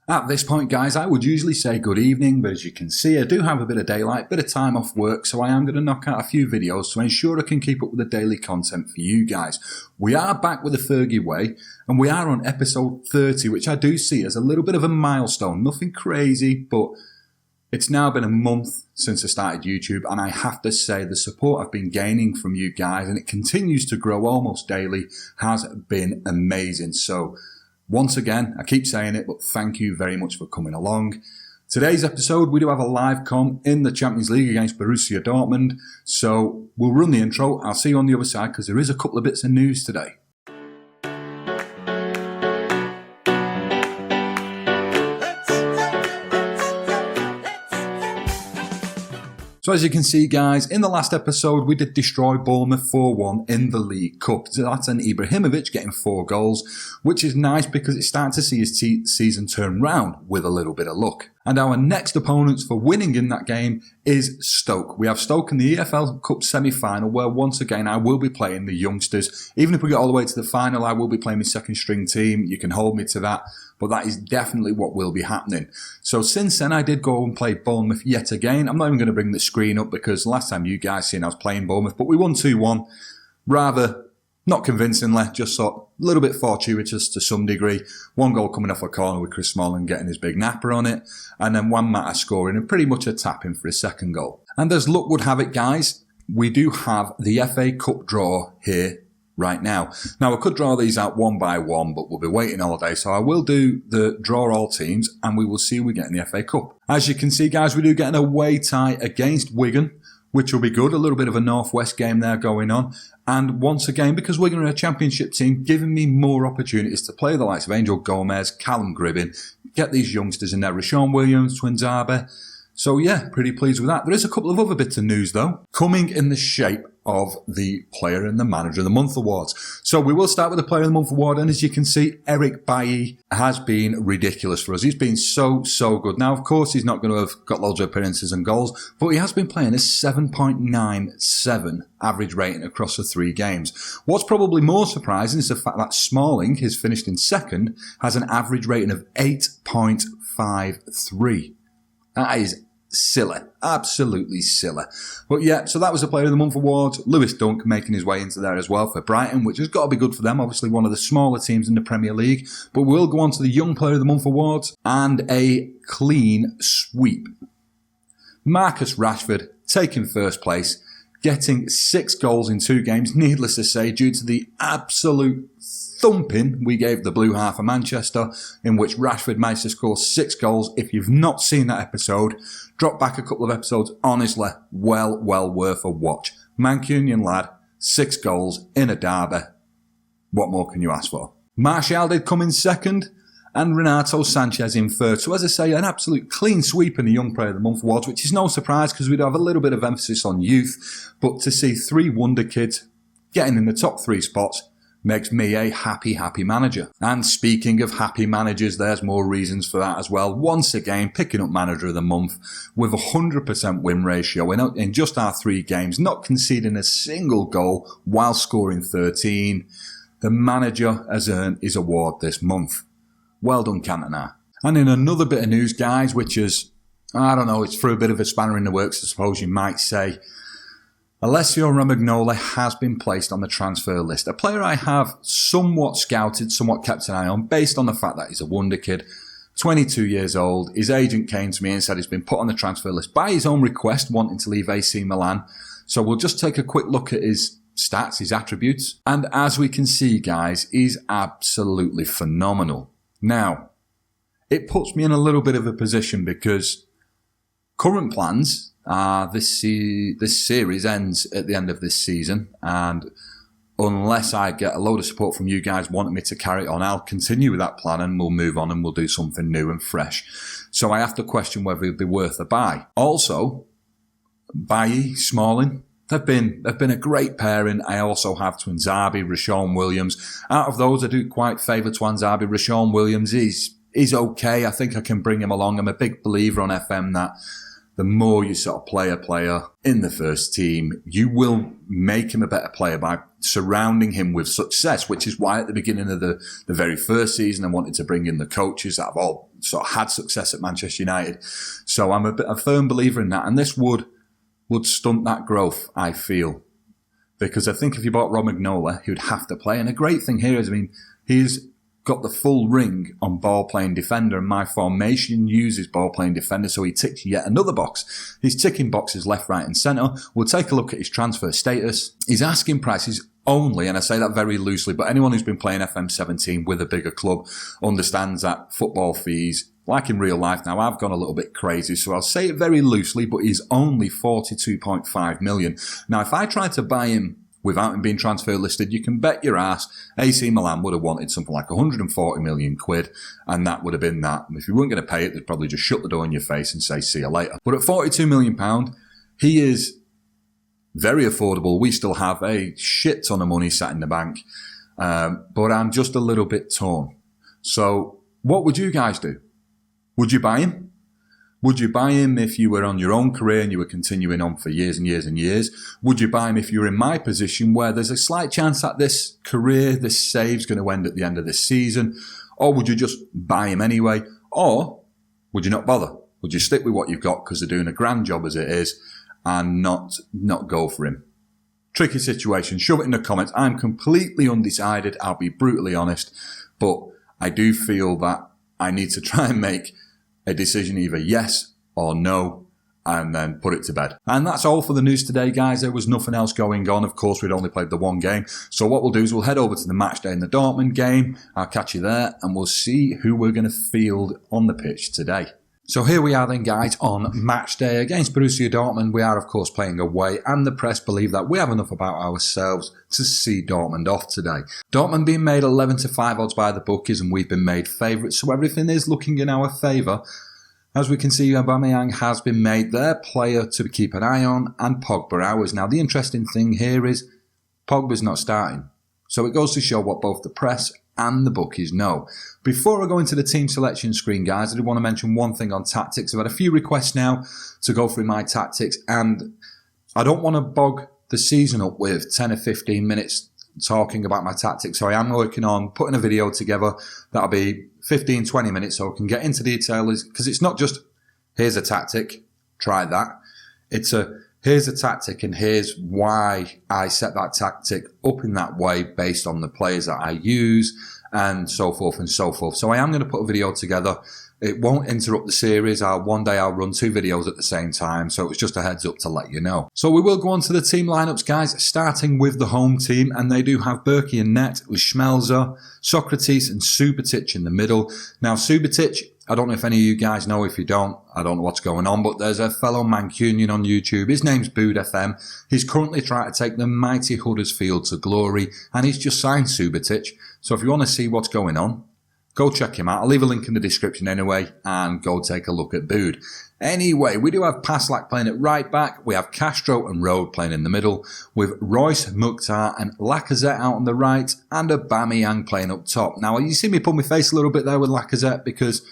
At this point, guys, I would usually say good evening, but as you can see, I do have a bit of daylight, bit of time off work, so I am going to knock out a few videos to ensure I can keep up with the daily content for you guys. We are back with the Fergie way, and we are on episode 30, which I do see as a little bit of a milestone. Nothing crazy, but it's now been a month since I started YouTube, and I have to say the support I've been gaining from you guys, and it continues to grow almost daily, has been amazing. So once again, I keep saying it, but thank you very much for coming along. Today's episode, we do have a live com in the Champions League against Borussia Dortmund. So we'll run the intro. I'll see you on the other side because there is a couple of bits of news today. So as you can see, guys, in the last episode, we did destroy Bournemouth 4-1 in the League Cup. Zlatan Ibrahimovic getting 4 goals, which is nice because it's starting to see his season turn round with a little bit of luck. And our next opponents for winning in that game is Stoke. We have Stoke in the EFL Cup semi-final, where once again I will be playing the youngsters. Even if we get all the way to the final, I will be playing my second string team. You can hold me to that, but that is definitely what will be happening. So since then, I did go and play Bournemouth yet again. I'm not even going to bring the screen up because last time you guys seen I was playing Bournemouth, but we won 2-1. Rather not convincingly, just sort of a little bit fortuitous to some degree. 1 goal coming off a corner with Chris Smalling getting his big napper on it, and then Juan Mata scoring and pretty much a tap-in for his second goal. And as luck would have it, guys, we do have the FA Cup draw here right now. Now, I could draw these out one by one, but we'll be waiting all day, so I will do the draw all teams, and we will see who we get in the FA Cup. As you can see, guys, we do get an away tie against Wigan, which will be good. A little bit of a Northwest game there going on. And once again, because Wigan are a championship team, giving me more opportunities to play the likes of Angel Gomez, Callum Gribbin, get these youngsters in there, Rashawn Williams, Twinzabe. So yeah, pretty pleased with that. There is a couple of other bits of news though, coming in the shape of the Player and the Manager of the Month awards. So we will start with the Player of the Month award, and as you can see, Eric Bailly has been ridiculous for us. He's been so good. Now, of course, he's not going to have got loads of appearances and goals, but he has been playing a 7.97 average rating across the 3 games. What's probably more surprising is the fact that Smalling, who's finished in second, has an average rating of 8.53. That is silly. Absolutely silly. But yeah, so that was the Player of the Month award. Lewis Dunk making his way into there as well for Brighton, which has got to be good for them. Obviously one of the smaller teams in the Premier League. But we'll go on to the Young Player of the Month awards and a clean sweep. Marcus Rashford taking first place, getting 6 goals in 2 games, needless to say, due to the absolute thumping we gave the Blue Half of Manchester, in which Rashford managed to score 6 goals. If you've not seen that episode, drop back a couple of episodes. Honestly, well worth a watch. Mancunian lad, 6 goals in a derby. What more can you ask for? Martial did come in second, and Renato Sanchez in third. So as I say, an absolute clean sweep in the Young Player of the Month awards, which is no surprise because we'd have a little bit of emphasis on youth. But to see 3 wonder kids getting in the top 3 spots makes me a happy manager. And speaking of happy managers, there's more reasons for that as well. Once again, picking up Manager of the Month with a 100% win ratio in just our 3 games, not conceding a single goal while scoring 13. The manager has earned his award this month. Well done, Cantona. And in another bit of news, guys, which is, I don't know, it's for a bit of a spanner in the works, I suppose you might say, Alessio Romagnoli has been placed on the transfer list. A player I have somewhat scouted, somewhat kept an eye on, based on the fact that he's a wonder kid, 22 years old. His agent came to me and said he's been put on the transfer list by his own request, wanting to leave AC Milan. So we'll just take a quick look at his stats, his attributes. And as we can see, guys, he's absolutely phenomenal. Now, it puts me in a little bit of a position because current plans, this series ends at the end of this season, and unless I get a load of support from you guys wanting me to carry it on, I'll continue with that plan and we'll move on and we'll do something new and fresh. So I have to question whether it'd be worth a buy. Also, Bailly, Smalling, they've been a great pairing. I also have Twinzabe, Rashawn Williams. Out of those, I do quite favour Twinzabe. Rashawn Williams is okay. I think I can bring him along. I'm a big believer on FM that the more you sort of play a player in the first team, you will make him a better player by surrounding him with success, which is why at the beginning of the very first season I wanted to bring in the coaches that have all sort of had success at Manchester United. So I'm a firm believer in that. And this would stunt that growth, I feel. Because I think if you bought Rob Magnola, he would have to play. And the great thing here is, I mean, he's got the full ring on ball-playing defender, and my formation uses ball-playing defender, so he ticks yet another box. He's ticking boxes left, right and centre. We'll take a look at his transfer status. His asking price is only, and I say that very loosely, but anyone who's been playing FM17 with a bigger club understands that football fees, like in real life now, I've gone a little bit crazy, so I'll say it very loosely, but he's only 42.5 million. Now, if I tried to buy him without him being transfer listed, you can bet your ass AC Milan would have wanted something like 140 million quid, and that would have been that. If you weren't going to pay it, they'd probably just shut the door in your face and say, see you later. But at £42 million, he is very affordable. We still have a shit ton of money sat in the bank, but I'm just a little bit torn. So what would you guys do? Would you buy him? Would you buy him if you were on your own career and you were continuing on for years and years and years? Would you buy him if you were in my position where there's a slight chance that this career, this save's going to end at the end of this season? Or would you just buy him anyway? Or would you not bother? Would you stick with what you've got because they're doing a grand job as it is and not go for him? Tricky situation. Shove it in the comments. I'm completely undecided. I'll be brutally honest. But I do feel that I need to try and make a decision, either yes or no, and then put it to bed. And that's all for the news today, guys. There was nothing else going on. Of course, we'd only played the one game. So what we'll do is we'll head over to the match day in the Dortmund game. I'll catch you there, and we'll see who we're going to field on the pitch today. So here we are then, guys, on match day against Borussia Dortmund. We are, of course, playing away, and the press believe that we have enough about ourselves to see Dortmund off today. Dortmund being made 11-5 odds by the bookies, and we've been made favourites, so everything is looking in our favour. As we can see, Aubameyang has been made their player to keep an eye on, and Pogba ours. Now, the interesting thing here is Pogba's not starting, so it goes to show what both the press and the bookies know. Before I go into the team selection screen, guys, I did want to mention one thing on tactics. I've had a few requests now to go through my tactics, and I don't want to bog the season up with 10 or 15 minutes talking about my tactics, so I am working on putting a video together that'll be 15-20 minutes so I can get into detail, because it's not just here's a tactic, try that. It's here's a tactic and here's why I set that tactic up in that way based on the players that I use and so forth and so forth. So I am going to put a video together. It won't interrupt the series. One day I'll run 2 videos at the same time, so it's just a heads up to let you know. So we will go on to the team lineups, guys, starting with the home team, and they do have Berkey in net with Schmelzer, Socrates and Subotic in the middle. Now Subotic, I don't know if any of you guys know. If you don't, I don't know what's going on, but there's a fellow Mancunian on YouTube. His name's Bood FM. He's currently trying to take the mighty Huddersfield to glory, and he's just signed Subotic. So if you want to see what's going on, go check him out. I'll leave a link in the description anyway, and go take a look at Bood. Anyway, we do have Paslak playing at right back. We have Castro and Rode playing in the middle, with Royce, Mukhtar and Lacazette out on the right, and Aubameyang playing up top. Now, you see me put my face a little bit there with Lacazette, because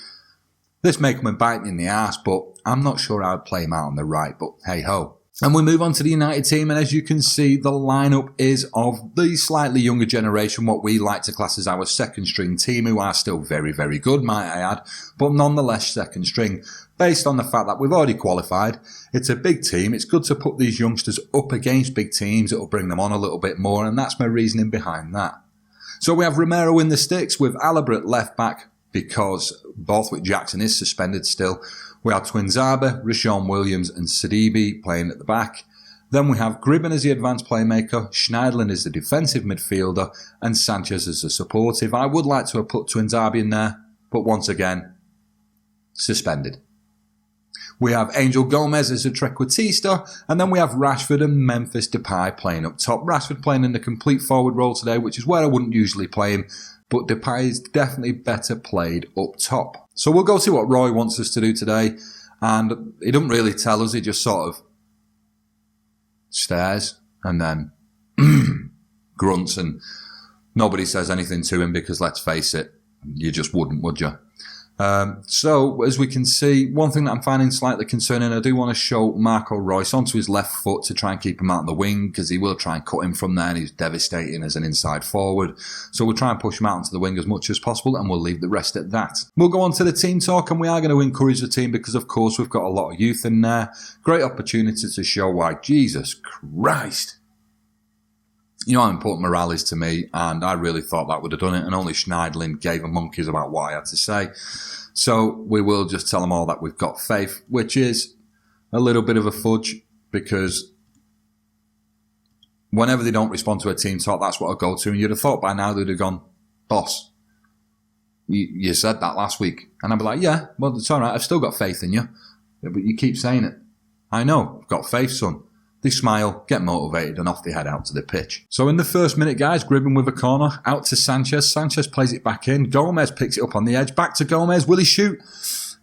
this may come and bite me in the arse, but I'm not sure I'd play him out on the right, but hey-ho. And we move on to the United team, and as you can see, the lineup is of the slightly younger generation, what we like to class as our second-string team, who are still very, very good, might I add, but nonetheless second-string, based on the fact that we've already qualified. It's a big team. It's good to put these youngsters up against big teams. It'll bring them on a little bit more, and that's my reasoning behind that. So we have Romero in the sticks with Alaba at left-back, because Borthwick Jackson is suspended still. We have Twinzabe, Rashawn Williams and Sidibe playing at the back. Then we have Gribben as the advanced playmaker, Schneiderlin as the defensive midfielder, and Sanchez as the supportive. I would like to have put Twinzabe in there, but once again, suspended. We have Angel Gomez as a trequartista, and then we have Rashford and Memphis Depay playing up top. Rashford playing in the complete forward role today, which is where I wouldn't usually play him, but Depay is definitely better played up top. So we'll go see what Roy wants us to do today, and he doesn't really tell us, he just sort of stares and then grunts, and nobody says anything to him because, let's face it, you just wouldn't, would you? So, as we can see, one thing that I'm finding slightly concerning, I do want to show Marco Reus onto his left foot to try and keep him out on the wing, because he will try and cut him from there, and he's devastating as an inside forward. So we'll try and push him out onto the wing as much as possible, and we'll leave the rest at that. We'll go on to the team talk, and we are going to encourage the team because, of course, we've got a lot of youth in there. Great opportunity to show why. Jesus Christ. You know how important morale is to me, and I really thought that would have done it, and only Schneidlin gave a monkeys about what I had to say. So we will just tell them all that we've got faith, which is a little bit of a fudge, because whenever they don't respond to a team talk, that's what I'll go to, and you'd have thought by now they'd have gone, boss, you said that last week. And I'd be like, yeah, well, it's all right, I've still got faith in you, but you keep saying it. I know, I've got faith, son. They smile, get motivated, and off they head out to the pitch. So in the first minute, guys, Gribben with a corner, out to Sanchez. Sanchez plays it back in. Gomez picks it up on the edge. Back to Gomez. Will he shoot?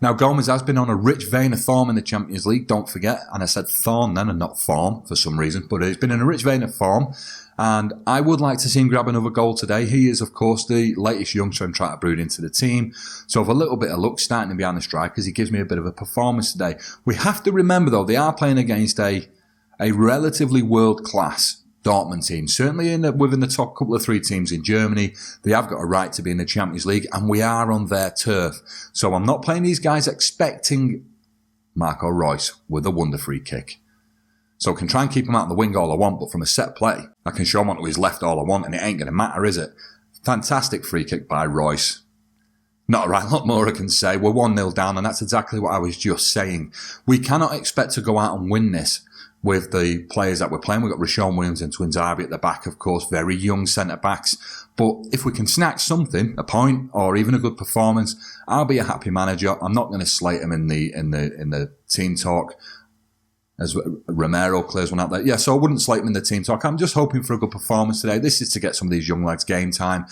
Now, Gomez has been on a rich vein of form in the Champions League, don't forget. And I said thorn then and not form for some reason. But he's been in a rich vein of form. And I would like to see him grab another goal today. He is, of course, the latest youngster I'm trying to brood into the team. So with a little bit of luck starting him behind the strikers, he gives me a bit of a performance today. We have to remember, though, they are playing against a relatively world-class Dortmund team. Certainly within the top couple of three teams in Germany. They have got a right to be in the Champions League, and we are on their turf. So I'm not playing these guys expecting Marco Reus with a wonder free kick. So I can try and keep him out on the wing all I want, but from a set play, I can show him onto his left all I want, and it ain't going to matter, is it? Fantastic free kick by Reus. Not a right lot more I can say. We're 1-0 down, and that's exactly what I was just saying. We cannot expect to go out and win this with the players that we're playing. We've got Rashawn Williams and Twinzabi at the back, of course, very young centre-backs. But if we can snatch something, a point, or even a good performance, I'll be a happy manager. I'm not going to slate him in the team talk, as Romero clears one out there. Yeah, so I wouldn't slate him in the team talk. I'm just hoping for a good performance today. This is to get some of these young lads game time.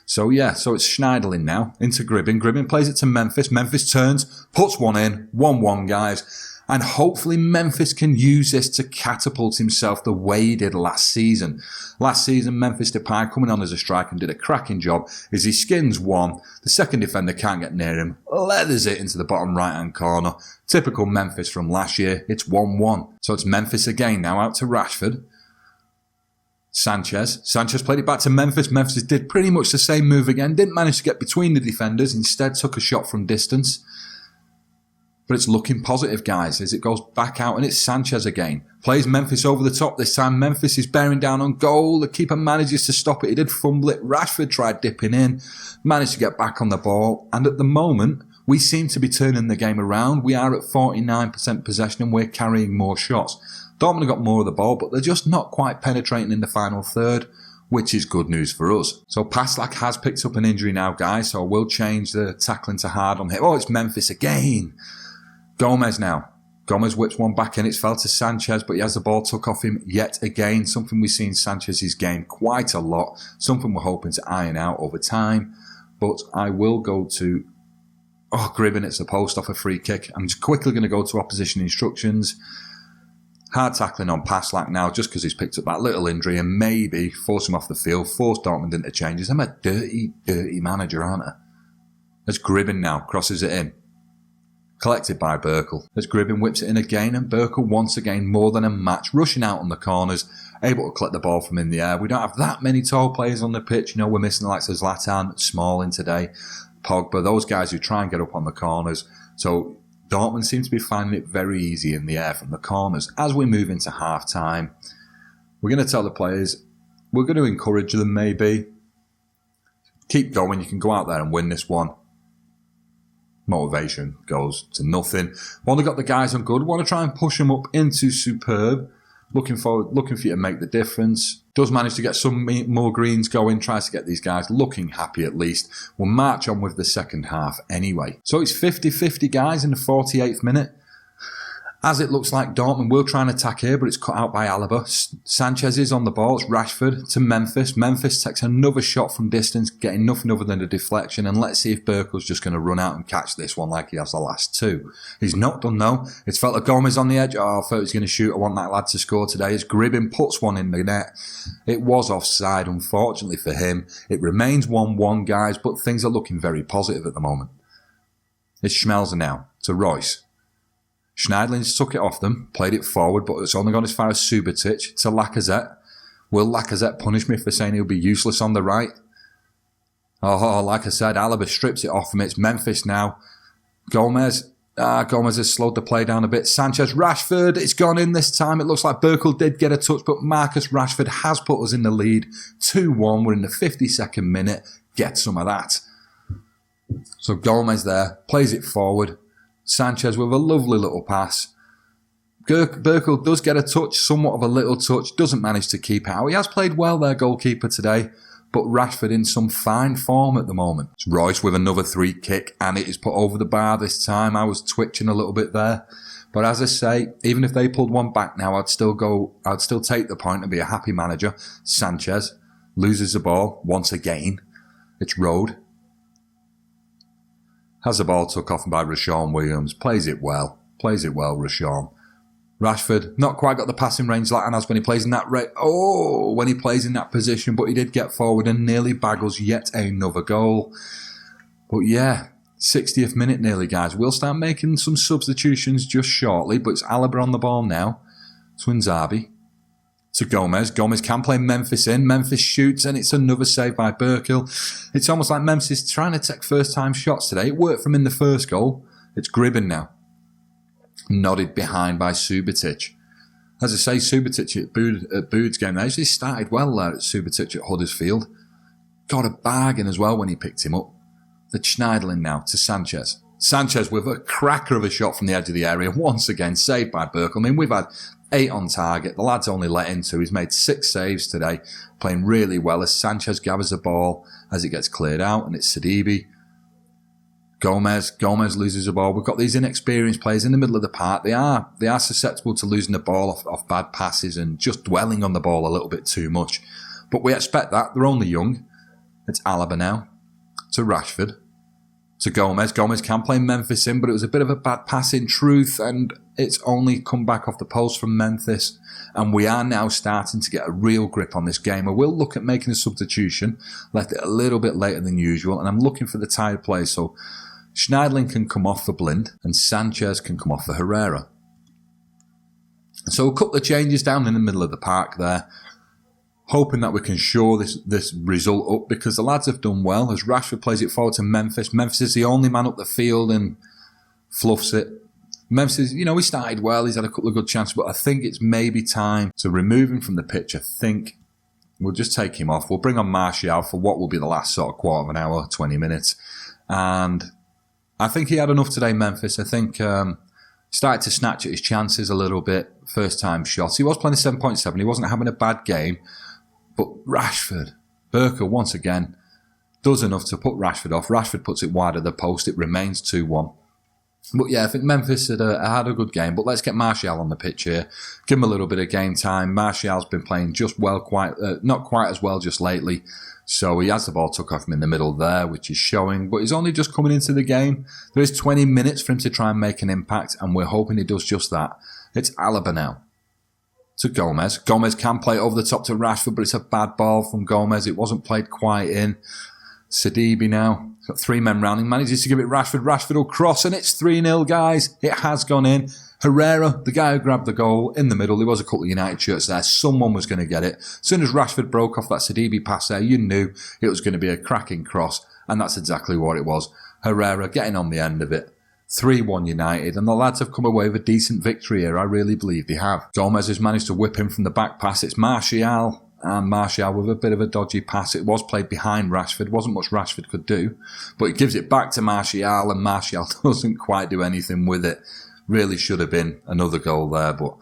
So yeah, so it's Schneiderlin now into Gribben. Gribben plays it to Memphis. Memphis turns, puts one in, 1-1, guys. And hopefully Memphis can use this to catapult himself the way he did last season. Last season, Memphis Depay coming on as a striker and did a cracking job as he skins one. The second defender can't get near him, leathers it into the bottom right-hand corner. Typical Memphis from last year. It's 1-1. So it's Memphis again now, out to Rashford. Sanchez played it back to Memphis. Memphis did pretty much the same move again. Didn't manage to get between the defenders. Instead took a shot from distance. But it's looking positive, guys, as it goes back out, and it's Sanchez again. Plays Memphis over the top this time. Memphis is bearing down on goal. The keeper manages to stop it. He did fumble it. Rashford tried dipping in, managed to get back on the ball. And at the moment, we seem to be turning the game around. We are at 49% possession, and we're carrying more shots. Dortmund have got more of the ball, but they're just not quite penetrating in the final third, which is good news for us. So Paslak has picked up an injury now, guys, so I will change the tackling to hard on him. Oh, it's Memphis again. Gomez now. Gomez whips one back in. It's fell to Sanchez, but he has the ball took off him yet again. Something we see in Sanchez's game quite a lot. Something we're hoping to iron out over time. But I will go to Gribben. It's a post off a free kick. I'm just quickly going to go to opposition instructions. Hard tackling on Paslak now, just because he's picked up that little injury, and maybe force him off the field, force Dortmund into changes. I'm a dirty, dirty manager, aren't I? As Gribben now crosses it in. Collected by Berkel. As Gribben whips it in again, and Berkel once again more than a match, rushing out on the corners, able to collect the ball from in the air. We don't have that many tall players on the pitch. You know, we're missing the likes of Zlatan, Smalling today, Pogba, those guys who try and get up on the corners. So Dortmund seems to be finding it very easy in the air from the corners. As we move into half-time, we're going to tell the players, we're going to encourage them maybe. Keep going, you can go out there and win this one. Motivation goes to nothing. Want to got the guys on good. Want to try and push them up into superb. Looking for you to make the difference. Does manage to get some more greens going. Tries to get these guys looking happy at least. We'll march on with the second half anyway. So it's 50-50 guys in the 48th minute. As it looks like Dortmund will try and attack here, but it's cut out by Alaba. Sanchez is on the ball. It's Rashford to Memphis. Memphis takes another shot from distance, getting nothing other than a deflection. And let's see if Berkel's just going to run out and catch this one like he has the last two. He's not done though. It's felt like Gomez on the edge. Oh, I thought he was going to shoot. I want that lad to score today. As Gribben puts one in the net. It was offside, unfortunately for him. It remains 1-1, guys, but things are looking very positive at the moment. It's Schmelzer now to Royce. Schneiderlin's took it off them, played it forward, but it's only gone as far as Subotic to Lacazette. Will Lacazette punish me for saying he'll be useless on the right? Oh, like I said, Alaba strips it off him. It's Memphis now. Gomez has slowed the play down a bit. Sanchez, Rashford, it's gone in this time. It looks like Burkle did get a touch, but Marcus Rashford has put us in the lead. 2-1, we're in the 52nd minute. Get some of that. So Gomez there, plays it forward. Sanchez with a lovely little pass. Burkle does get a touch, somewhat of a little touch, doesn't manage to keep out. He has played well there, goalkeeper, today, but Rashford in some fine form at the moment. It's Royce with another free kick, and it is put over the bar this time. I was twitching a little bit there. But as I say, even if they pulled one back now, I'd still take the point and be a happy manager. Sanchez loses the ball once again. It's Rode. Has the ball took off by Rashawn Williams. Plays it well, Rashawn. Rashford, not quite got the passing range like Anas when he plays in that when he plays in that position, but he did get forward and nearly baggles yet another goal. But yeah, 60th minute nearly, guys. We'll start making some substitutions just shortly, but it's Alaba on the ball now. Twinzabi to Gomez. Gomez can play Memphis in. Memphis shoots, and it's another save by Burkill. It's almost like Memphis is trying to take first-time shots today. It worked for him in the first goal. It's Gribben now. Nodded behind by Subotic. As I say, Subotic at Boud's game, they actually started well there at Subotic at Huddersfield. Got a bargain as well when he picked him up. The Schneiderlin now to Sanchez. Sanchez with a cracker of a shot from the edge of the area. Once again, saved by Burke. I mean, we've had 8 on target. The lad's only let in 2. He's made 6 saves today. Playing really well as Sanchez gathers the ball as it gets cleared out. And it's Sidibe. Gomez loses the ball. We've got these inexperienced players in the middle of the park. They are susceptible to losing the ball off bad passes and just dwelling on the ball a little bit too much. But we expect that. They're only young. It's Alaba now to Rashford to Gomez. Gomez can play Memphis in, but it was a bit of a bad pass in truth, and it's only come back off the post from Memphis. And we are now starting to get a real grip on this game. I will look at making a substitution. Left it a little bit later than usual, and I'm looking for the tired players. So Schneiderlin can come off for Blind and Sanchez can come off for Herrera. So a couple of changes down in the middle of the park there, hoping that we can shore this result up because the lads have done well as Rashford plays it forward to Memphis. Memphis is the only man up the field and fluffs it. Memphis, he started well, he's had a couple of good chances, but I think it's maybe time to remove him from the pitch. I think we'll just take him off. We'll bring on Martial for what will be the last sort of quarter of an hour, 20 minutes. And I think he had enough today, Memphis. I think started to snatch at his chances a little bit. First time shots. He was playing a 7.7. He wasn't having a bad game. But Rashford, Burker once again, does enough to put Rashford off. Rashford puts it wide of the post. It remains 2-1. But yeah, I think Memphis had a good game. But let's get Martial on the pitch here. Give him a little bit of game time. Martial's been playing just well, not quite as well just lately. So he has the ball took off him in the middle there, which is showing. But he's only just coming into the game. There is 20 minutes for him to try and make an impact, and we're hoping he does just that. It's Alaba now to Gomez. Gomez can play over the top to Rashford, but it's a bad ball from Gomez. It wasn't played quite in. Sidibe now. He's got 3 men round him. Manages to give it Rashford. Rashford will cross, and it's 3-0, guys. It has gone in. Herrera, the guy who grabbed the goal in the middle, there was a couple of United shirts there. Someone was going to get it. As soon as Rashford broke off that Sidibe pass there, you knew it was going to be a cracking cross, and that's exactly what it was. Herrera getting on the end of it. 3-1 United, and the lads have come away with a decent victory here. I really believe they have. Gomez has managed to whip him from the back pass. It's Martial, and Martial with a bit of a dodgy pass. It was played behind Rashford. Wasn't much Rashford could do, but it gives it back to Martial, and Martial doesn't quite do anything with it. Really should have been another goal there, but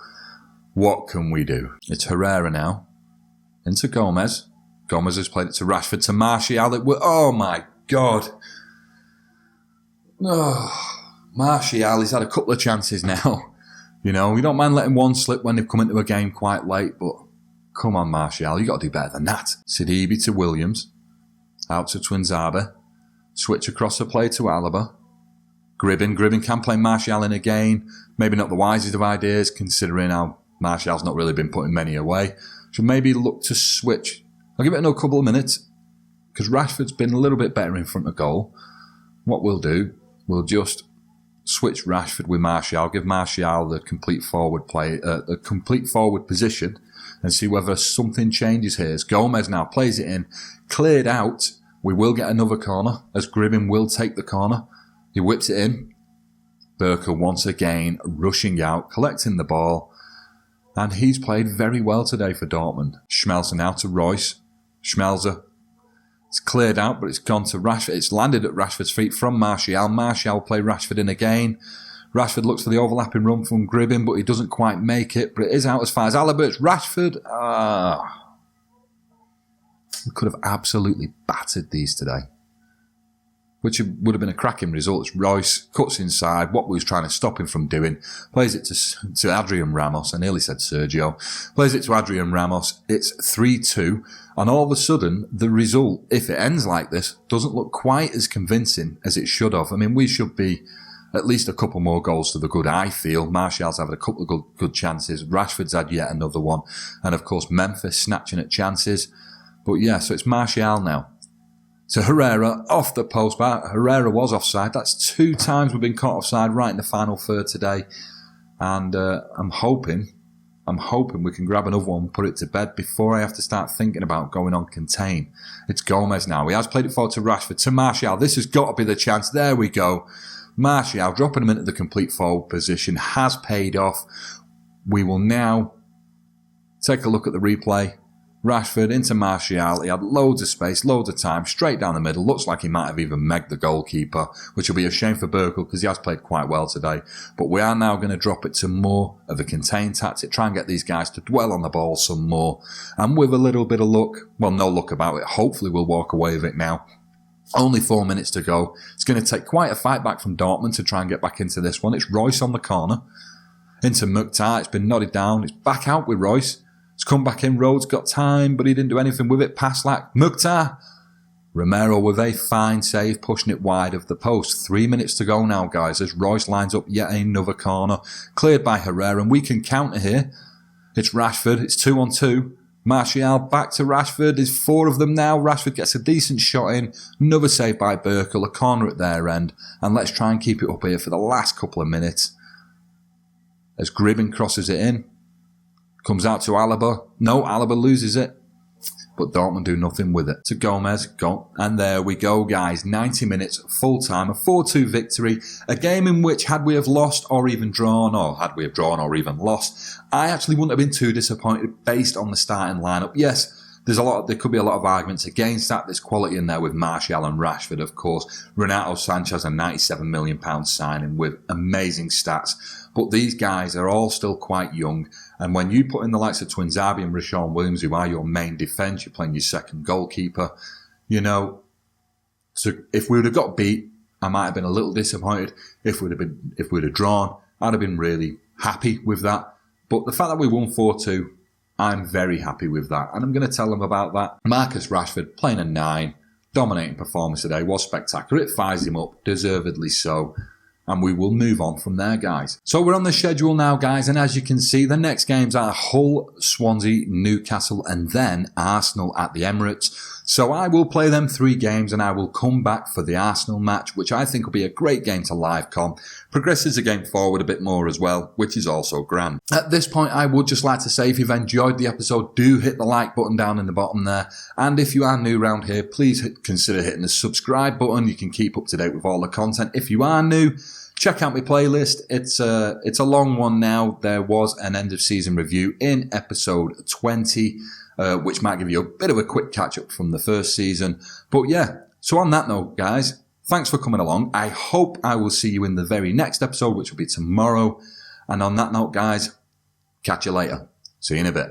what can we do? It's Herrera now. Into Gomez. Gomez has played it to Rashford, to Martial. Oh my God. Oh, Martial, he's had a couple of chances now. We don't mind letting one slip when they've come into a game quite late, but come on, Martial, you got to do better than that. Sidibe to Williams. Out to Twinzabi. Switch across the play to Alaba. Gribben can play Martial in again. Maybe not the wisest of ideas, considering how Martial's not really been putting many away. Should maybe look to switch. I'll give it another couple of minutes, because Rashford's been a little bit better in front of goal. What we'll do, we'll just switch Rashford with Martial, give Martial the complete forward the complete forward position, and see whether something changes here. As Gomez now plays it in, cleared out. We will get another corner, as Gribbin will take the corner. He whips it in. Berker once again rushing out, collecting the ball, and he's played very well today for Dortmund. Schmelzer now to Royce. Schmelzer. It's cleared out, but it's gone to Rashford. It's landed at Rashford's feet from Martial. Martial will play Rashford in again. Rashford looks for the overlapping run from Gribbin, but he doesn't quite make it. But it is out as far as Alaba. It's Rashford. We could have absolutely battered these today, which would have been a cracking result. It's Royce, cuts inside, what we was trying to stop him from doing, plays it to Adrian Ramos. I nearly said Sergio. Plays it to Adrian Ramos. It's 3-2. And all of a sudden, the result, if it ends like this, doesn't look quite as convincing as it should have. I mean, we should be at least a couple more goals to the good, I feel. Martial's having a couple of good chances. Rashford's had yet another one. And of course, Memphis snatching at chances. But yeah, so it's Martial now. So Herrera off the post bar. Herrera was offside. That's 2 times we've been caught offside right in the final third today. And I'm hoping we can grab another one and put it to bed before I have to start thinking about going on contain. It's Gomez now. He has played it forward to Rashford, to Martial. This has got to be the chance. There we go. Martial dropping him into the complete forward position has paid off. We will now take a look at the replay. Rashford into Martial. He had loads of space, loads of time, straight down the middle. Looks like he might have even megged the goalkeeper, which will be a shame for Berkel because he has played quite well today. But we are now going to drop it to more of a contained tactic, try and get these guys to dwell on the ball some more. And with a little bit of luck, well, no luck about it, hopefully we'll walk away with it now. Only 4 minutes to go. It's going to take quite a fight back from Dortmund to try and get back into this one. It's Royce on the corner. Into Mukhtar. It's been nodded down. It's back out with Royce. It's come back in. Rhodes got time, but he didn't do anything with it. Pass like Mukhtar. Romero with a fine save, pushing it wide of the post. 3 minutes to go now, guys, as Royce lines up yet another corner. Cleared by Herrera, and we can counter here. It's Rashford. It's 2-on-2. Martial back to Rashford. There's 4 of them now. Rashford gets a decent shot in. Another save by Berkel. A corner at their end. And let's try and keep it up here for the last couple of minutes. As Gribbin crosses it in. Comes out to Alaba. No, Alaba loses it. But Dortmund do nothing with it. To Gomez, go. And there we go, guys. 90 minutes, full time, a 4-2 victory. A game in which, had we have lost or even drawn, even lost, I actually wouldn't have been too disappointed based on the starting lineup. Yes, there could be a lot of arguments against that. There's quality in there with Martial and Rashford, of course. Renato Sanchez, a £97 million signing with amazing stats. But these guys are all still quite young. And when you put in the likes of Twinzabi and Rashawn Williams, who are your main defence, you're playing your second goalkeeper, you know, so if we would have got beat, I might have been a little disappointed. If we'd have drawn, I'd have been really happy with that. But the fact that we won 4-2, I'm very happy with that. And I'm going to tell them about that. Marcus Rashford playing a 9, dominating performance today, was spectacular. It fires him up, deservedly so. And we will move on from there, guys. So we're on the schedule now, guys. And as you can see, the next games are Hull, Swansea, Newcastle, and then Arsenal at the Emirates. So I will play them 3 games and I will come back for the Arsenal match, which I think will be a great game to live com. Progresses the game forward a bit more as well, which is also grand. At this point, I would just like to say, if you've enjoyed the episode, do hit the like button down in the bottom there. And if you are new around here, please consider hitting the subscribe button. You can keep up to date with all the content. If you are new, check out my playlist. It's a long one now. There was an end of season review in episode 20, which might give you a bit of a quick catch up from the first season. But yeah, so on that note, guys, thanks for coming along. I hope I will see you in the very next episode, which will be tomorrow. And on that note, guys, catch you later. See you in a bit.